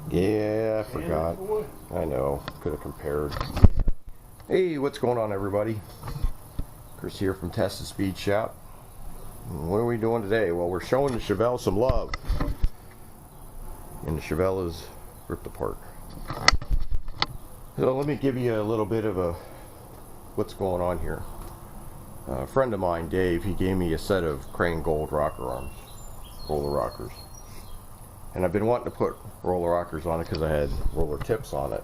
Yeah, I forgot. I know. Could have compared. Hey, what's going on, everybody? Chris here from Test and Speed Shop. What are we doing today? Well, we're showing the Chevelle some love. And the Chevelle is ripped apart. So let me give you a little bit of what's going on here. A friend of mine, Dave, he gave me a set of Crane Gold rocker arms, roller rockers. And I've been wanting to put roller rockers on it because I had roller tips on it.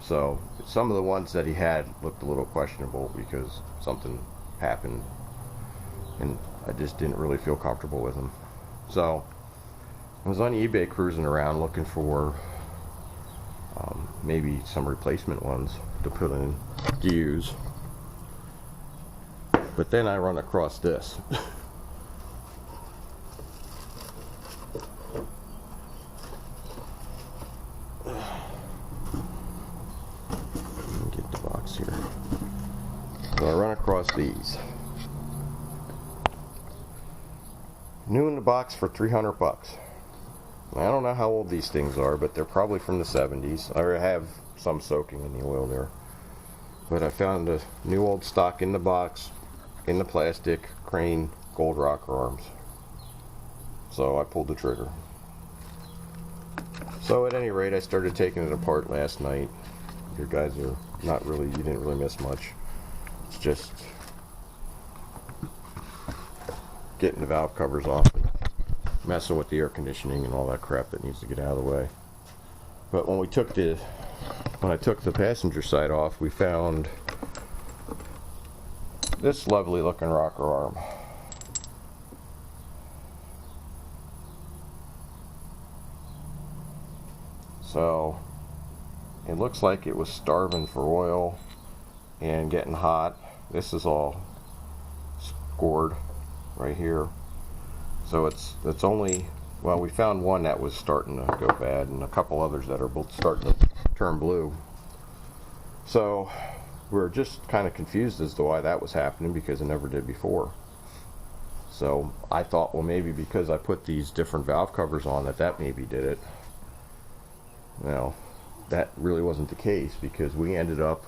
So some of the ones that he had looked a little questionable because something happened and I just didn't really feel comfortable with them. So I was on eBay cruising around looking for maybe some replacement ones to put in to use. But then I run across this. Get the box here. So I run across these. New in the box for 300 bucks. I don't know how old these things are, but they're probably from the 70s. I have some soaking in the oil there. But I found a new old stock in the box, in the plastic, Crane Gold rocker arms. So I pulled the trigger. So at any rate, I started taking it apart last night. You guys are not really, you didn't really miss much. It's just getting the valve covers off and messing with the air conditioning and all that crap that needs to get out of the way. But when I took the passenger side off, we found this lovely looking rocker arm. So it looks like it was starving for oil and getting hot. This is all scored right here. So it's only, well, we found one that was starting to go bad and a couple others that are both starting to turn blue. So we're just kind of confused as to why that was happening because it never did before. So I thought, well, maybe because I put these different valve covers on that maybe did it. Well, that really wasn't the case because we ended up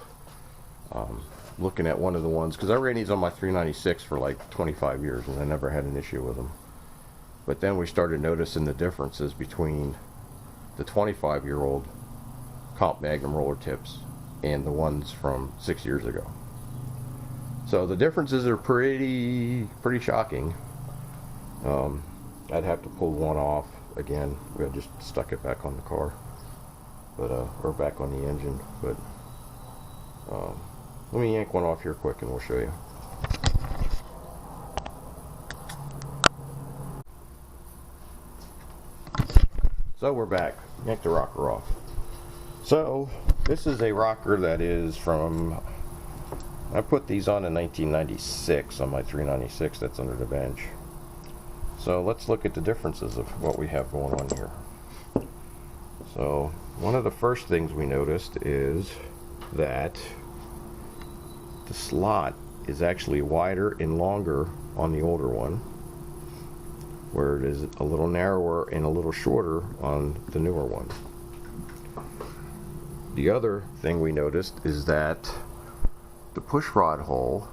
looking at one of the ones, because I ran these on my 396 for like 25 years and I never had an issue with them. But then we started noticing the differences between the 25-year-old Comp Magnum roller tips and the ones from 6 years ago. So the differences are pretty shocking. I'd have to pull one off again. We had just stuck it back on the car, but or back on the engine. But let me yank one off here quick and we'll show you. So we're back. Yank the rocker off. So this is a rocker that is from, I put these on in 1996 on my 396 that's under the bench. So let's look at the differences of what we have going on here. So one of the first things we noticed is that the slot is actually wider and longer on the older one, where it is a little narrower and a little shorter on the newer one. The other thing we noticed is that the push rod hole,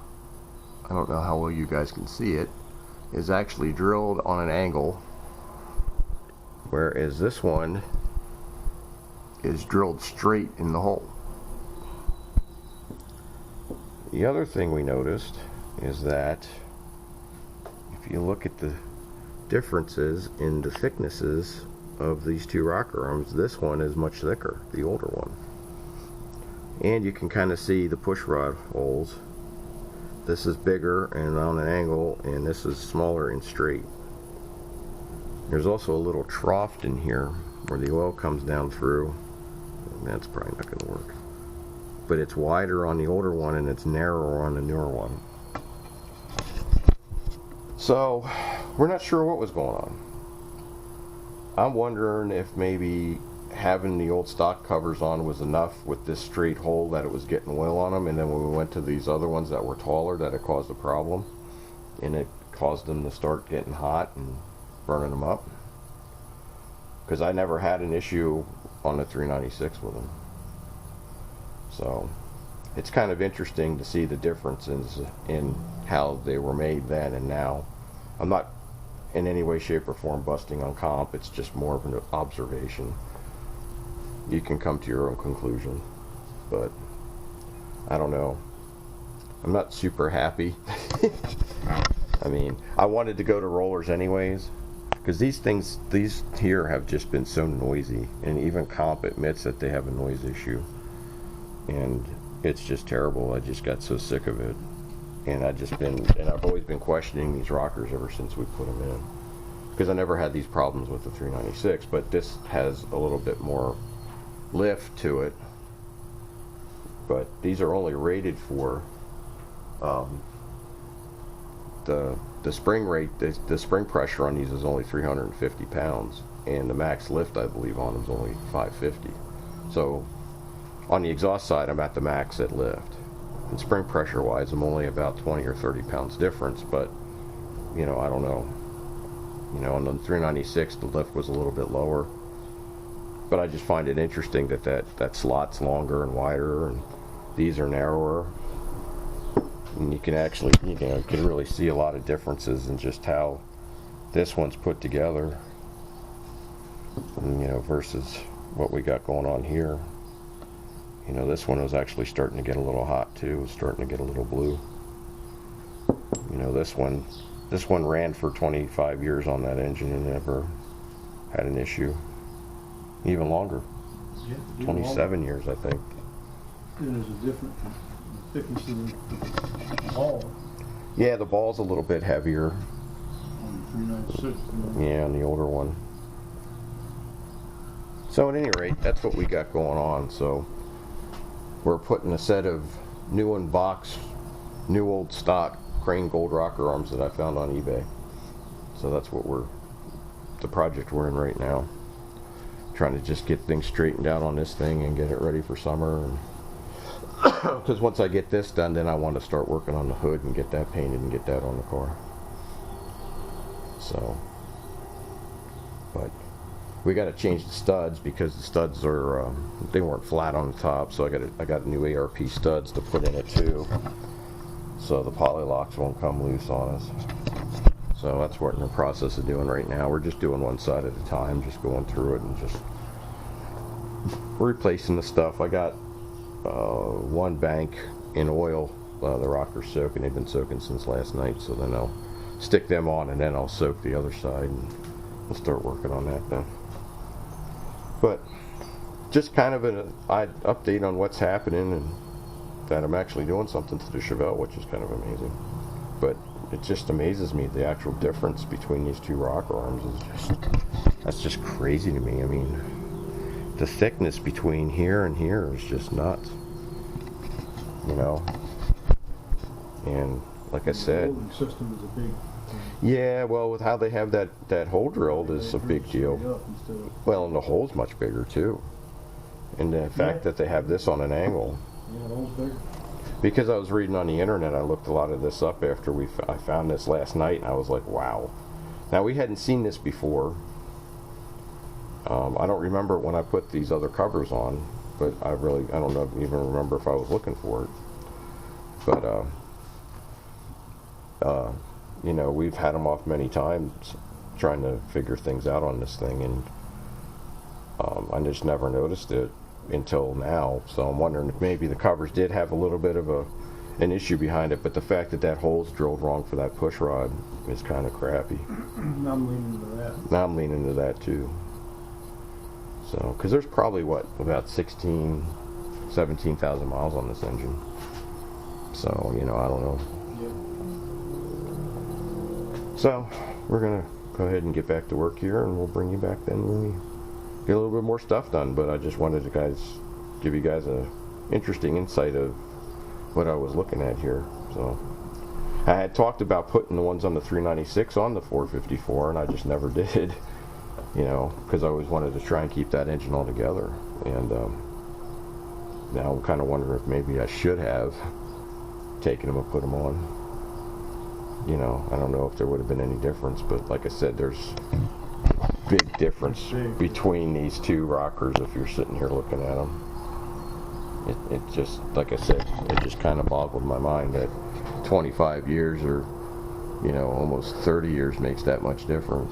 I don't know how well you guys can see it, is actually drilled on an angle, whereas this one is drilled straight in the hole. The other thing we noticed is that if you look at the differences in the thicknesses of these two rocker arms, this one is much thicker, the older one. And you can kind of see the push rod holes. This is bigger and on an angle, and this is smaller and straight. There's also a little trough in here where the oil comes down through. And that's probably not going to work. But it's wider on the older one and it's narrower on the newer one. So we're not sure what was going on. I'm wondering if maybe having the old stock covers on was enough with this straight hole that it was getting oil on them, and then when we went to these other ones that were taller, that it caused a problem and it caused them to start getting hot and burning them up. because I never had an issue on the 396 with them. So it's kind of interesting to see the differences in how they were made then and now. I'm not in any way, shape, or form busting on comp. It's just more of an observation. You can come to your own conclusion, but I don't know. I'm not super happy. I mean, I wanted to go to rollers anyways, because these here have just been so noisy, and even comp admits that they have a noise issue, and it's just terrible. I just got so sick of it, and I've always been questioning these rockers ever since we put them in, because I never had these problems with the 396, but this has a little bit more lift to it. But these are only rated for the spring rate. The spring pressure on these is only 350 pounds, and the max lift, I believe, on them is only 550. So on the exhaust side, I'm at the max at lift, and spring pressure wise, I'm only about 20 or 30 pounds difference. But you know, I don't know. You know, on the 396, the lift was a little bit lower, but I just find it interesting that slot's longer and wider, and these are narrower. And you can actually, you can really see a lot of differences in just how this one's put together, you know, versus what we got going on here. You know, this one was actually starting to get a little hot too. It was starting to get a little blue. You know, this one ran for 25 years on that engine and never had an issue. Even longer. Yeah, 27 years, I think. And there's a different thickness of the ball. Yeah, the ball's a little bit heavier. On the 396. Yeah, on the older one. So at any rate, that's what we got going on. So we're putting a set of new in box, new old stock Crane Gold rocker arms that I found on eBay. So that's what the project we're in right now. Trying to just get things straightened out on this thing and get it ready for summer. Because once I get this done, then I want to start working on the hood and get that painted and get that on the car. So, but we got to change the studs because the studs are they weren't flat on the top. So I got new ARP studs to put in it too, so the poly locks won't come loose on us. So that's what we're in the process of doing right now. We're just doing one side at a time, just going through it and just replacing the stuff. I got one bank in oil. The rocker's soaking. They've been soaking since last night, so then I'll stick them on and then I'll soak the other side and we'll start working on that then. But just kind of an update on what's happening and that I'm actually doing something to the Chevelle, which is kind of amazing. But it just amazes me, the actual difference between these two rocker arms is that's just crazy to me. I mean, the thickness between here and here is just nuts, you know. And like I said, the holding system is a big thing. Yeah, well, with how they have that hole drilled is a big deal. Well, and the hole's much bigger too, and the fact that they have this on an angle. Yeah, the hole's bigger. Because I was reading on the internet, I looked a lot of this up after I found this last night, and I was like, wow. Now, we hadn't seen this before. I don't remember when I put these other covers on, but I don't know, even remember if I was looking for it. But, you know, we've had them off many times trying to figure things out on this thing, and I just never noticed it until now. So I'm wondering if maybe the covers did have a little bit of an issue behind it, but the fact that hole's drilled wrong for that push rod is kind of crappy. I'm leaning to that. Now I'm leaning to that too. So, because there's probably about 17,000 miles on this engine. So, you know, I don't know. Yeah. So we're gonna go ahead and get back to work here, and we'll bring you back then when we get a little bit more stuff done. But I just wanted to give you guys a interesting insight of what I was looking at here. So I had talked about putting the ones on the 396 on the 454, and I just never did, you know, because I always wanted to try and keep that engine all together. And now I'm kind of wondering if maybe I should have taken them and put them on. You know, I don't know if there would have been any difference, but like I said, big difference Big. between these two rockers if you're sitting here looking at them. It just, like I said, it just kind of boggled my mind that 25 years or, you know, almost 30 years makes that much difference.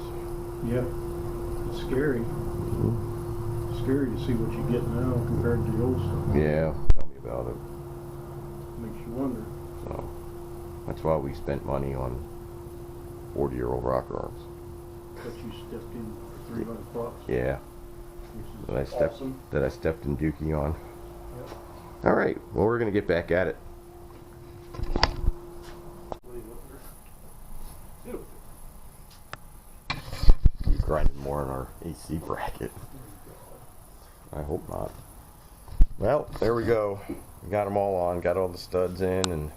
Yeah, it's scary. Scary to see what you get now compared to the old stuff. Yeah, tell me about it. Makes you wonder. So that's why we spent money on 40-year-old rocker arms. But you stepped in for $300. Yeah, Which is awesome. that I stepped in Dookie on. Yep. All right, well, we're gonna get back at it. He's grinding more on our AC bracket. I hope not. Well, there we go. We got them all on, got all the studs in, and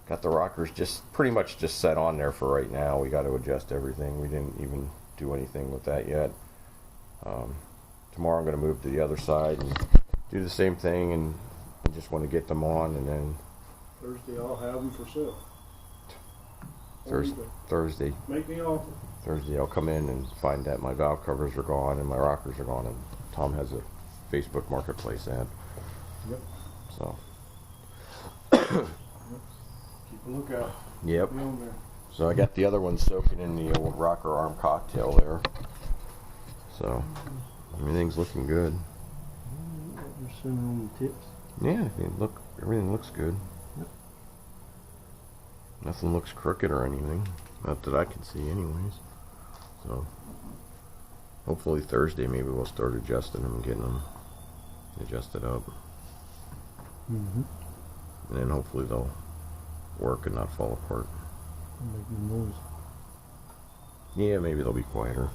got the rockers just pretty much just set on there for right now. We got to adjust everything. We didn't even do anything with that yet. Tomorrow I'm going to move to the other side and do the same thing, and I just want to get them on, and then Thursday I'll have them for sale. Thursday Make me offer. Thursday I'll come in and find that my valve covers are gone and my rockers are gone, and Tom has a Facebook Marketplace ad. Yep. So Keep a lookout. yep. Be on there. So I got the other one soaking in the old rocker arm cocktail there. So everything's looking good. You're sending on the tips. Yeah, everything looks good. Yep. Nothing looks crooked or anything. Not that I can see anyways. So hopefully Thursday maybe we'll start adjusting them and getting them adjusted up. Mm-hmm. And then hopefully they'll work and not fall apart. Make no noise. Yeah, maybe they'll be quieter.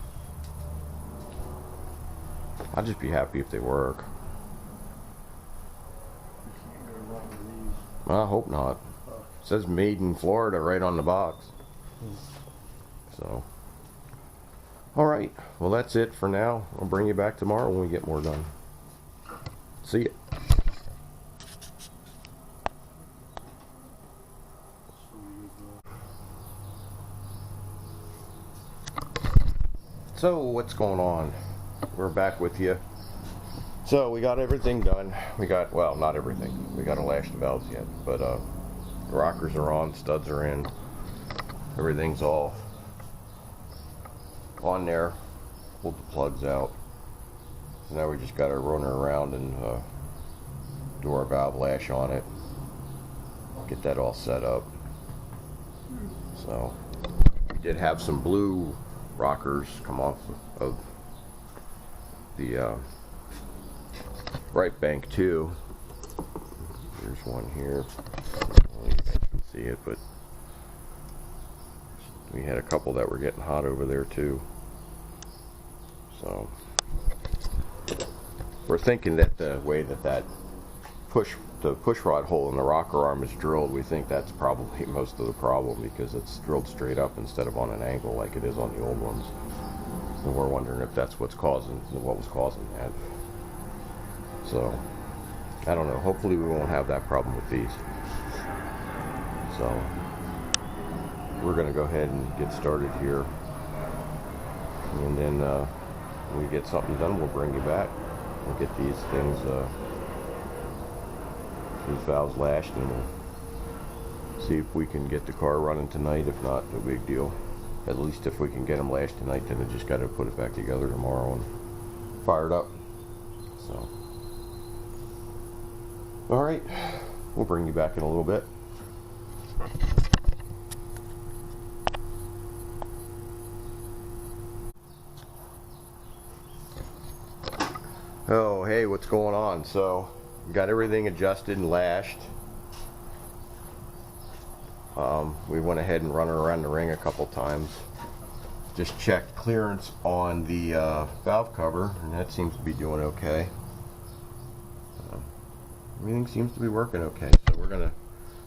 I'll just be happy if they work. You can't go wrong with these. I hope not. It says made in Florida right on the box. So, all right. Well, that's it for now. I'll bring you back tomorrow when we get more done. See ya. So, what's going on? We're back with you. So, we got everything done. We got, well, not everything. We got to lash the valves yet, but the rockers are on, studs are in. Everything's all on there. Pulled the plugs out. So now we just got to run her around and do our valve lash on it. Get that all set up. So, we did have some blue rockers come off of the right bank too. There's one here. I don't know if you guys can see it, but we had a couple that were getting hot over there too. So we're thinking that the way that the push rod hole in the rocker arm is drilled, we think that's probably most of the problem, because it's drilled straight up instead of on an angle like it is on the old ones. And we're wondering if that's what was causing that. So I don't know. Hopefully we won't have that problem with these. So we're going to go ahead and get started here, and then when we get something done, we'll bring you back. We'll get these things, these valves lashed, and we'll see if we can get the car running tonight. If not, no big deal. At least if we can get them lashed tonight, then I just got to put it back together tomorrow and fire it up. So, all right, we'll bring you back in a little bit. Oh, hey, what's going on? So, got everything adjusted and lashed. We went ahead and run her around the ring a couple times. Just checked clearance on the valve cover, and that seems to be doing okay. Everything seems to be working okay. So we're gonna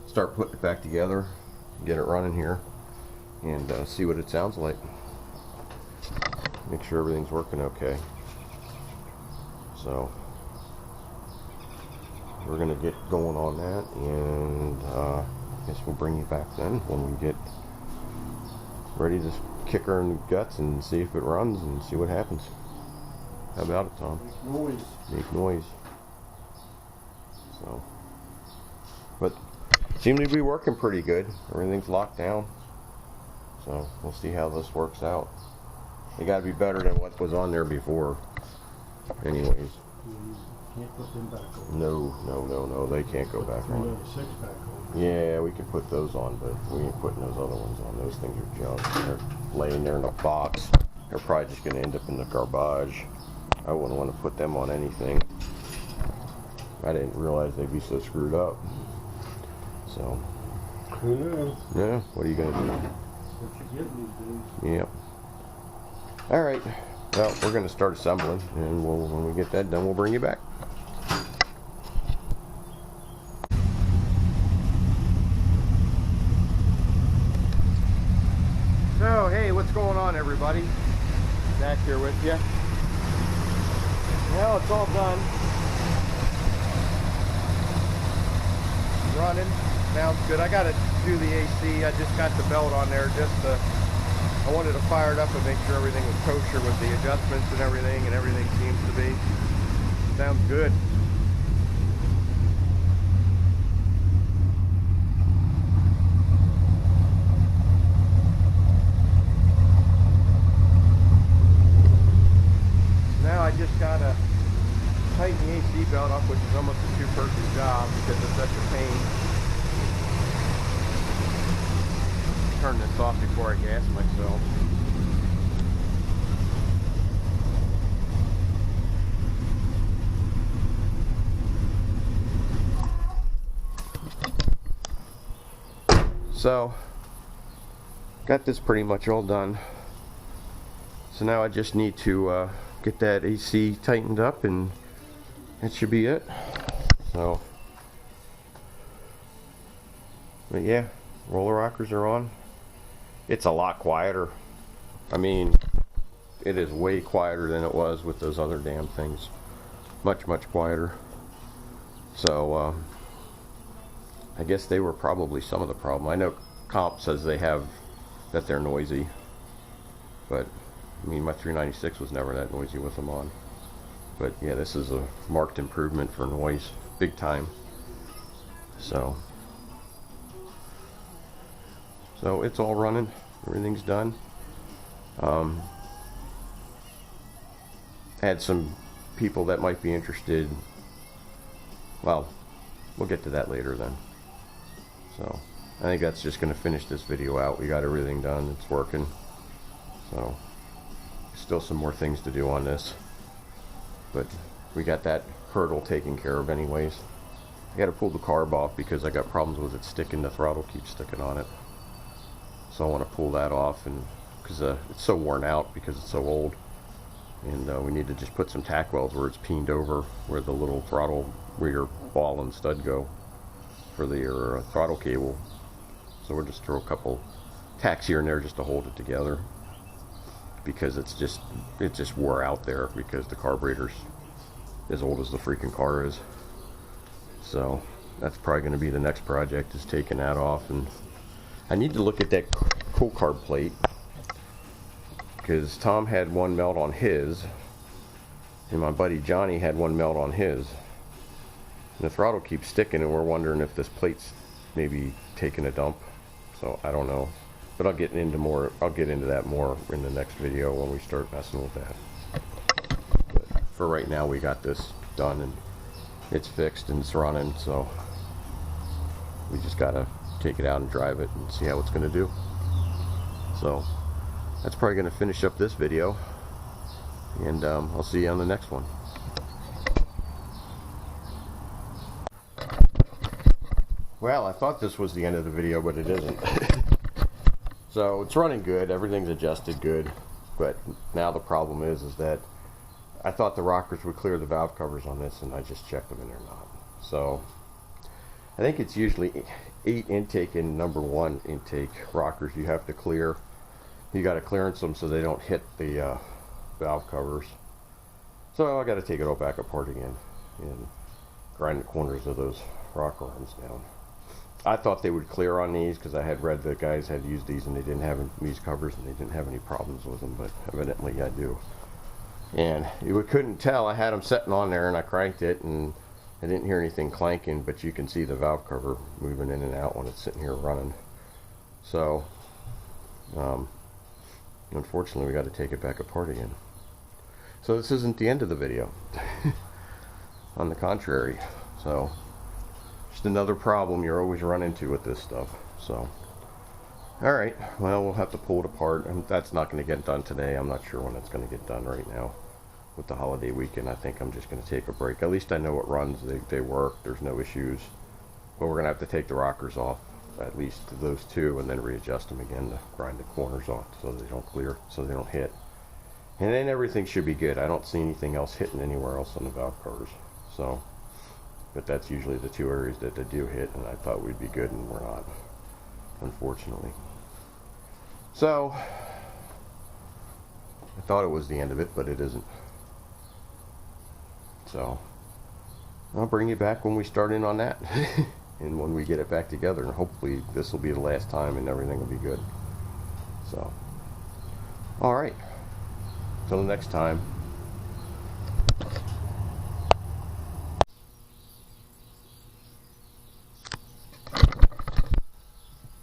start putting it back together, get it running here, and see what it sounds like. Make sure everything's working okay. So we're gonna get going on that, and I guess we'll bring you back then when we get ready to kick her in the guts and see if it runs and see what happens. How about it, Tom? Make noise. Make noise. So, but seems to be working pretty good. Everything's locked down. So we'll see how this works out. They got to be better than what was on there before. Anyways. You can't put them back on. No, they can't go back on. 6-pack on. Yeah, we could put those on, but we ain't putting those other ones on. Those things are junk. They're laying there in a box. They're probably just going to end up in the garbage. I wouldn't want to put them on anything. I didn't realize they'd be so screwed up. So, Who knows? yeah, what are you going to do? What you get these days. Yep. All right. Well, we're going to start assembling, and when we get that done, we'll bring you back. So, hey, what's going on, everybody? Back here with you. Well, it's all done. Running. Sounds good. I got to do the AC. I just got the belt on there I wanted to fire it up and make sure everything was kosher with the adjustments and everything seems to be. Sounds good. Now I just gotta tighten the AC belt up, which is almost a two-person job because it's such a pain. Turn this off before I gas myself. So, got this pretty much all done. So now I just need to get that AC tightened up and that should be it. So, but yeah, roller rockers are on. It's a lot quieter. I mean, it is way quieter than it was with those other damn things. Much quieter. So, I guess they were probably some of the problem. I know Comp says that they're noisy. But, I mean, my 396 was never that noisy with them on. But, yeah, this is a marked improvement for noise. Big time. So it's all running, everything's done. Had some people that might be interested. Well, we'll get to that later then. So I think that's just going to finish this video out. We got everything done, it's working. So still some more things to do on this, but we got that hurdle taken care of anyways. I got to pull the carb off because I got problems with it sticking. The throttle keeps sticking on it. So I want to pull that off, and because it's so worn out because it's so old, and we need to just put some tack welds where it's peened over, where the little throttle, where your ball and stud go for your throttle cable. So we'll just throw a couple tacks here and there just to hold it together, because it just wore out there because the carburetor's as old as the freaking car is. So that's probably going to be the next project, is taking that off. And I need to look at that cool carb plate, because Tom had one melt on his, and my buddy Johnny had one melt on his. And the throttle keeps sticking, and we're wondering if this plate's maybe taking a dump. So I don't know, but I'll get into that more in the next video when we start messing with that. But for right now, we got this done and it's fixed and it's running, so we just gotta take it out and drive it and see how it's gonna do. So that's probably gonna finish up this video, and I'll see you on the next one. Well, I thought this was the end of the video, but it isn't. So it's running good, everything's adjusted good, but now the problem is that I thought the rockers would clear the valve covers on this, and I just checked them and they're not. So I think it's usually 8 intake and number 1 intake rockers you have to clear. You got to clearance them so they don't hit the valve covers. So I got to take it all back apart again and grind the corners of those rocker arms down. I thought they would clear on these because I had read that guys had used these and they didn't have these covers and they didn't have any problems with them, but evidently I do. And you couldn't tell. I had them sitting on there and I cranked it and I didn't hear anything clanking, but you can see the valve cover moving in and out when it's sitting here running. So, unfortunately, we got to take it back apart again. So this isn't the end of the video. On the contrary. So, just another problem you're always run into with this stuff. So, alright, well, we'll have to pull it apart, and that's not going to get done today. I'm not sure when it's going to get done right now. With the holiday weekend, I think I'm just going to take a break. At least I know it runs, they work, there's no issues. But we're going to have to take the rockers off, at least those two, and then readjust them again to grind the corners off so they don't clear, so they don't hit. And then everything should be good. I don't see anything else hitting anywhere else on the valve covers. So, but that's usually the two areas that they do hit, and I thought we'd be good, and we're not, unfortunately. So, I thought it was the end of it, but it isn't. So, I'll bring you back when we start in on that. And when we get it back together. And hopefully this will be the last time and everything will be good. So, alright. Till next time.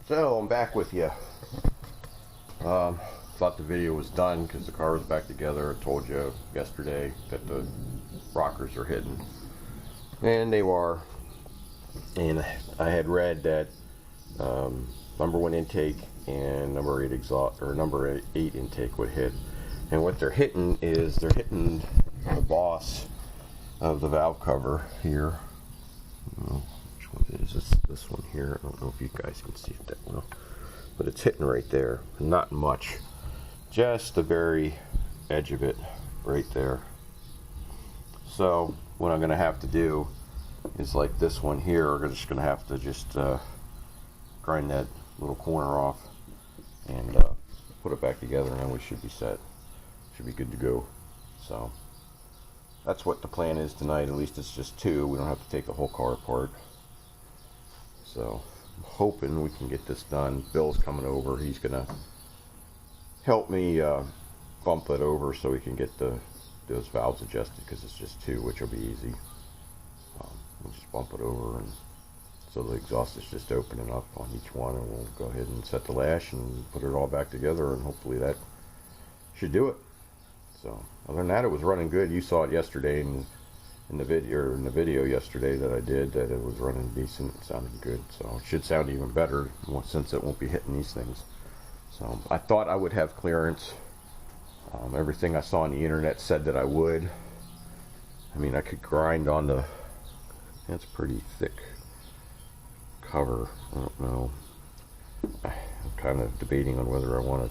So, I'm back with you. Thought the video was done because the car was back together. I told you yesterday that the rockers are hidden, and they were. And I had read that number 1 intake and number 8 exhaust, or number 8 intake would hit. And what they're hitting is they're hitting the boss of the valve cover here. Which one is this? This one here. I don't know if you guys can see it that well, but it's hitting right there. Not much. Just the very edge of it right there. So what I'm going to have to do is, like this one here, we're just going to have to just grind that little corner off and put it back together, and then we should be set. Should be good to go. So that's what the plan is tonight. At least it's just 2. We don't have to take the whole car apart. So I'm hoping we can get this done. Bill's coming over. He's going to help me bump it over so we can get those valves adjusted, because it's just 2, which will be easy. We'll just bump it over, and so the exhaust is just opening up on each one, and we'll go ahead and set the lash and put it all back together, and hopefully that should do it. So other than that, it was running good. You saw it yesterday in the video yesterday that I did, that it was running decent. It sounded good, so it should sound even better since it won't be hitting these things. So I thought I would have clearance. Everything I saw on the internet said that I would. I mean, I could grind on the, that's pretty thick cover. I don't know. I'm kind of debating on whether I want to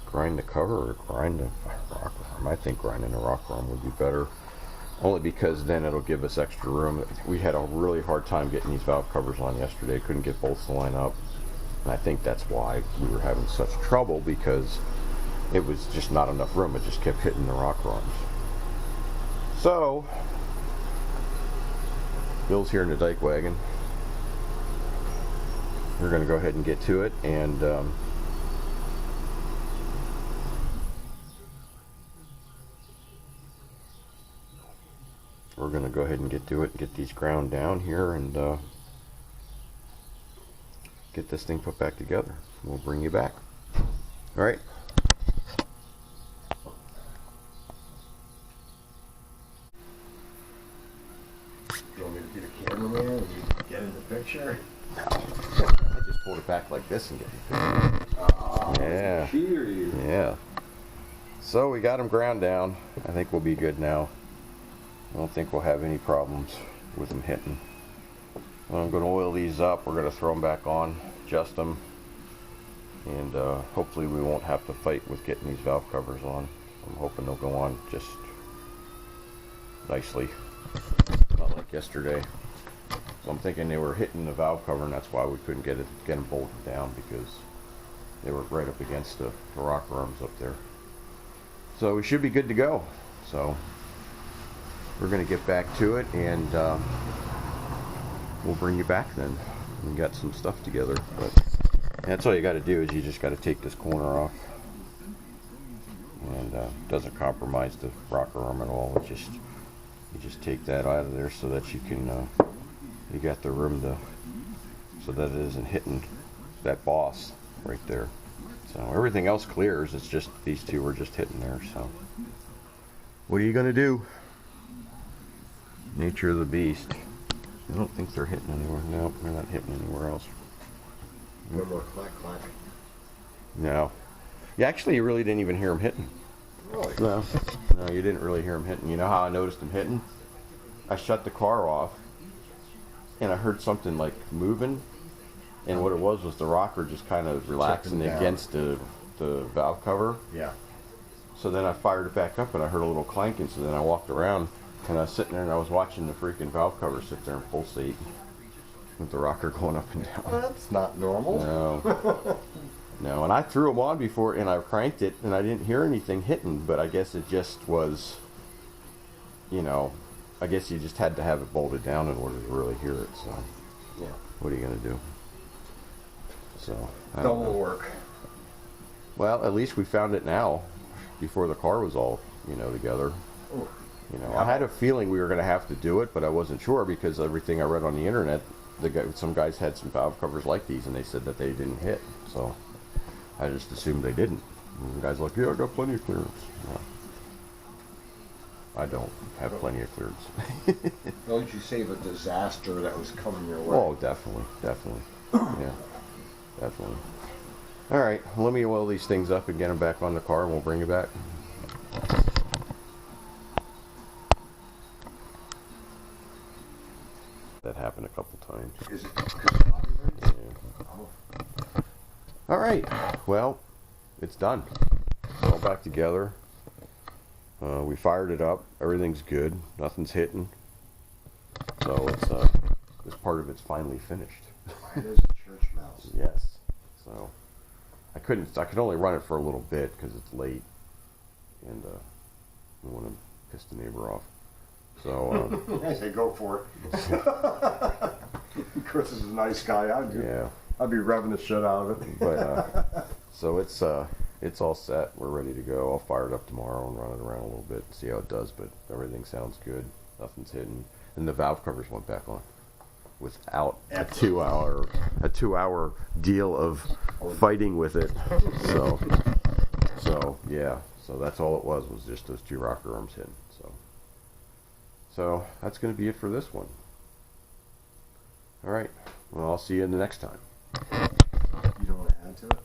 grind the cover or grind the rock arm. I think grinding the rock arm would be better, only because then it'll give us extra room. We had a really hard time getting these valve covers on yesterday. Couldn't get bolts to line up, and I think that's why we were having such trouble, because it was just not enough room. It just kept hitting the rock arms. So Bill's here in the dike wagon. We're going to go ahead and get to it, and we're going to go ahead and get to it and get these ground down here, and get this thing put back together. We'll bring you back. All right. You want me to be the cameraman and you get in the picture? No. I just pulled it back like this and get in the picture. Oh, yeah. Yeah. So we got them ground down. I think we'll be good now. I don't think we'll have any problems with them hitting. I'm going to oil these up. We're going to throw them back on, adjust them, and hopefully we won't have to fight with getting these valve covers on. I'm hoping they'll go on just nicely, not like yesterday. So I'm thinking they were hitting the valve cover, and that's why we couldn't get them bolted down, because they were right up against the rocker arms up there. So we should be good to go. So we're going to get back to it, and we'll bring you back then. and got some stuff together. But that's all you got to do is you just got to take this corner off, and doesn't compromise the rocker arm at all. It's just you just take that out of there so that you can you got the room to so that it isn't hitting that boss right there. So everything else clears. It's just these two were just hitting there. So what are you gonna do? Nature of the beast. I don't think they're hitting anywhere. Nope, they're not hitting anywhere else. No more clack clack. No. You actually really didn't even hear him hitting. Really? No. No, you didn't really hear him hitting. You know how I noticed him hitting? I shut the car off and I heard something like moving, and what it was the rocker just kind of relaxing against the valve cover. Yeah. So then I fired it back up and I heard a little clanking, so then I walked around and I was sitting there and I was watching the freaking valve cover sit there and pulsate with the rocker going up and down. That's not normal. No. No, and I threw them on before and I cranked it and I didn't hear anything hitting, but I guess it just was, you know, I guess you just had to have it bolted down in order to really hear it, so. Yeah. What are you going to do? So, I don't Double know. work. Well, at least we found it now, before the car was all, you know, together. Ooh. You know, I had a feeling we were going to have to do it, but I wasn't sure because everything I read on the internet, some guys had some valve covers like these, and they said that they didn't hit. So I just assumed they didn't. And the guy's like, "Yeah, I got plenty of clearance." Well, I don't have plenty of clearance. Don't you save a disaster that was coming your way? Oh, definitely, definitely, yeah, definitely. All right, let me oil these things up and get them back on the car, and we'll bring it back. That happened a couple times. Is it because of Bobby Rins? Yeah. Oh. All right, well, it's done. It's all back together. We fired it up. Everything's good. Nothing's hitting. So it's this part of it's finally finished. It is a church mouse. Yes. So I could only run it for a little bit because it's late, and I want to piss the neighbor off. So I say go for it. Chris is a nice guy. yeah. I'd be revving the shit out of it. But so it's all set. We're ready to go. I'll fire it up tomorrow and run it around a little bit and see how it does. But everything sounds good. Nothing's hidden. And the valve covers went back on without a 2-hour deal of fighting with it. So yeah. So that's all it was just those two rocker arms hitting. So that's going to be it for this one. All right. Well, I'll see you in the next time. You don't want to add to it?